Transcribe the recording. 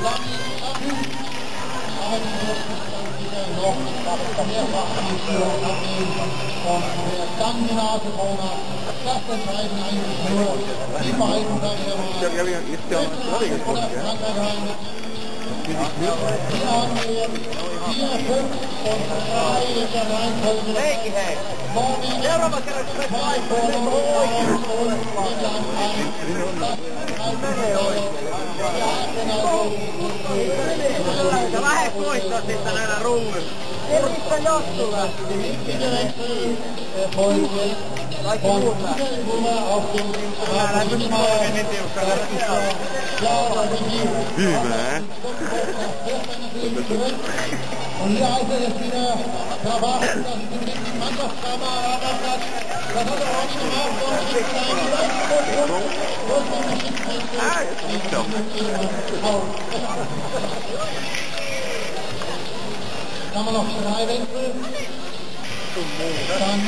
Dann die Nase vorne. Das entscheiden eigentlich nur die beiden Frankreich die haben wir jetzt 4, 5 und 3 in der Reihenfolge. Seuraava kerran tulee Sä lähet muistaa sitten näillä rungoilla. Mistä johtuva? Kaikki muuta. Hyvä. Und hier heißt es wieder, da warten, dass die Mannschaftskammer Arbeitsplatz, das hat er auch nicht gemacht, und kriegt einen Dann haben wir noch 3 Wechsel. Dann